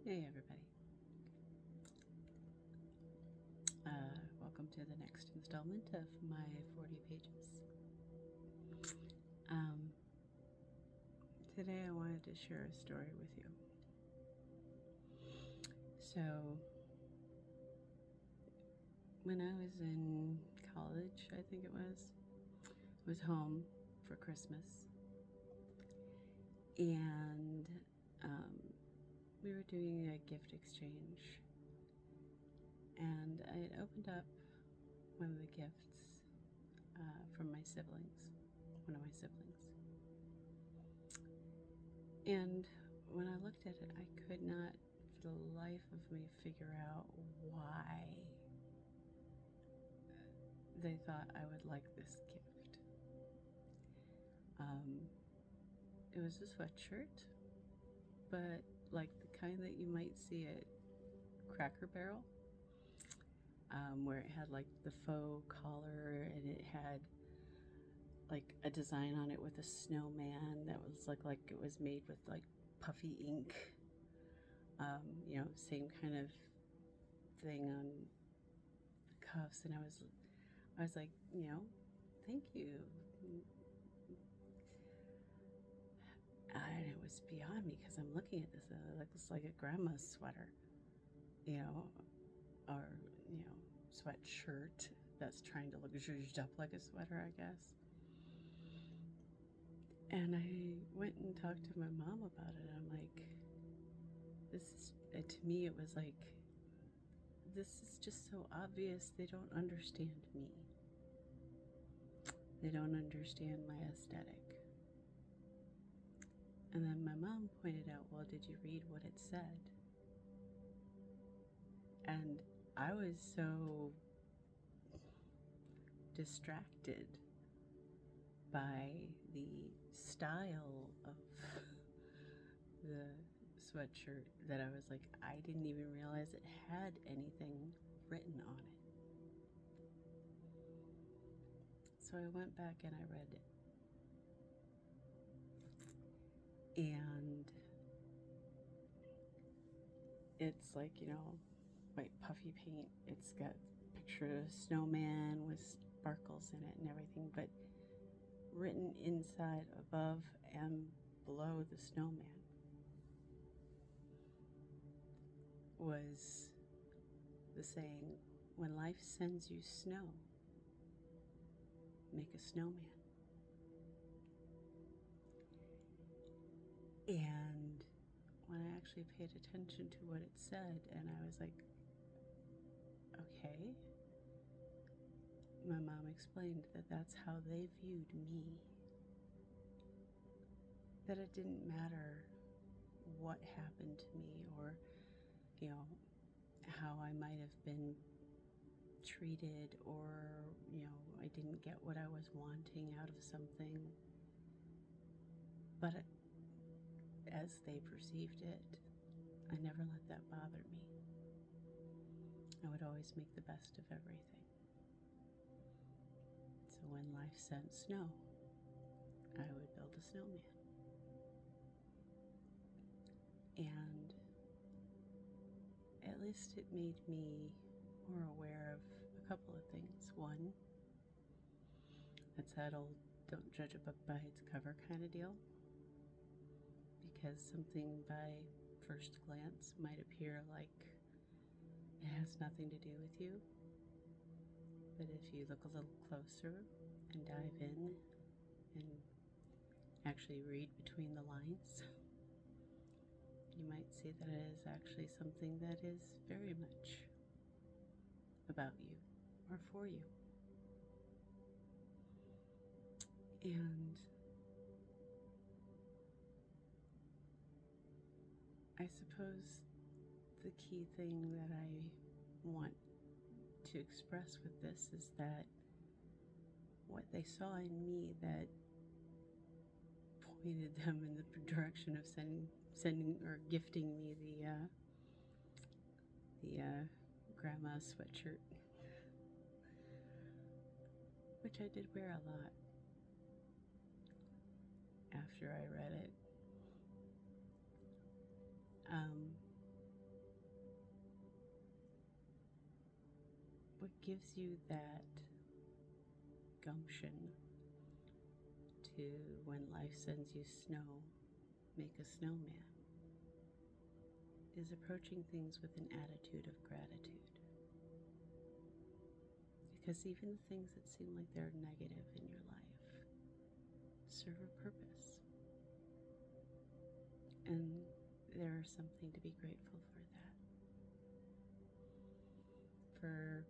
Hey everybody. Welcome to the next installment of my 40 pages. Um, Today I wanted to share a story with you. So, when I was in college, I think it was home for Christmas, and we were doing a gift exchange, and I had opened up one of the gifts from my siblings, one of my siblings. And when I looked at it, I could not, for the life of me, figure out why they thought I would like this gift. It was a sweatshirt, but like the kind that you might see at Cracker Barrel, where it had like the faux collar and it had like a design on it with a snowman that was like it was made with like puffy ink. Same kind of thing on the cuffs, and I was like, thank you. And it was beyond me because I'm looking at this, it looks like a grandma's sweater, or, sweatshirt that's trying to look zhuzhed up like a sweater, I guess. And I went and talked to my mom about it. I'm like, to me, it was like, this is just so obvious. They don't understand me. They don't understand my aesthetic. And then my mom pointed out, well, did you read what it said? And I was so distracted by the style of the sweatshirt that I was like, I didn't even realize it had anything written on it. So I went back and I read it. And it's like, white puffy paint. It's got a picture of a snowman with sparkles in it and everything, but written inside, above, and below the snowman was the saying, when life sends you snow, make a snowman. And when I actually paid attention to what it said, and I was like, okay, my mom explained that that's how they viewed me. That it didn't matter what happened to me, or, how I might have been treated, or, I didn't get what I was wanting out of something. But as they perceived it, I never let that bother me. I would always make the best of everything. So when life sent snow, I would build a snowman. And at least it made me more aware of a couple of things. One, that's that old don't judge a book by its cover kind of deal. Because something by first glance might appear like it has nothing to do with you. But if you look a little closer and dive in and actually read between the lines, you might see that it is actually something that is very much about you or for you. And I suppose the key thing that I want to express with this is that what they saw in me that pointed them in the direction of sending or gifting me the grandma sweatshirt, which I did wear a lot after I read it. what gives you that gumption to, when life sends you snow, make a snowman, is approaching things with an attitude of gratitude. Because even the things that seem like they're negative in your life serve a purpose. And there is something to be grateful for that. For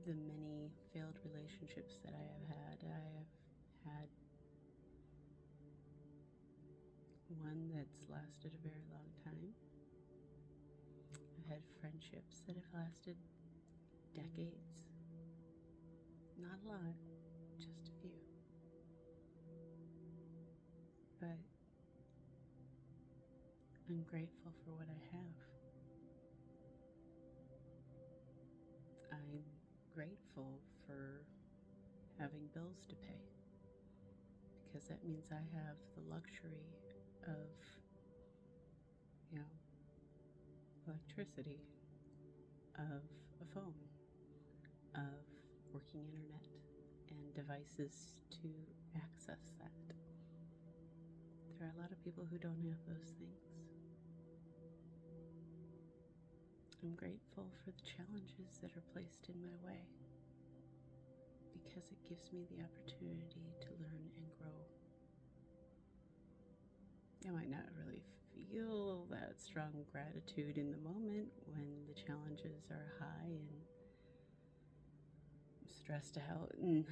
the many failed relationships that I have had one that's lasted a very long time. I've had friendships that have lasted decades. Not a lot, just a few. But I'm grateful for what I have. I'm grateful for having bills to pay, because that means I have the luxury of, electricity, of a phone, of working internet, and devices to access that. There are a lot of people who don't have those things. I'm grateful for the challenges that are placed in my way, because it gives me the opportunity to learn and grow. I might not really feel that strong gratitude in the moment when the challenges are high and I'm stressed out and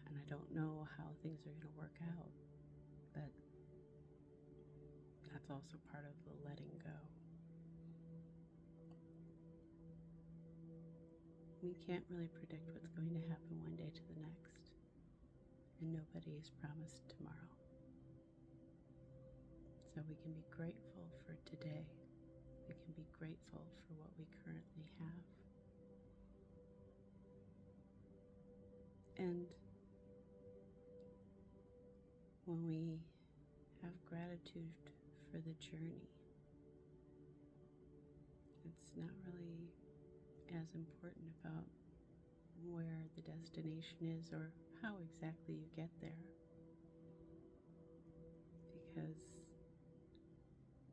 I don't know how things are going to work out. But that's also part of the letting go. We can't really predict what's going to happen one day to the next, and nobody is promised tomorrow. So we can be grateful for today. We can be grateful for what we currently have. And when we have gratitude for the journey, it's not really as important about where the destination is or how exactly you get there, because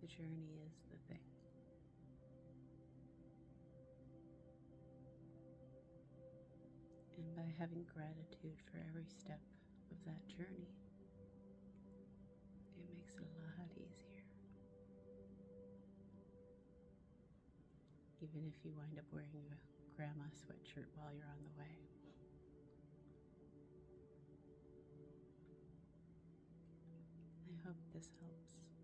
the journey is the thing. And by having gratitude for every step of that journey, it makes it a lot easier. Even if you wind up wearing a grandma sweatshirt while you're on the way. I hope this helps.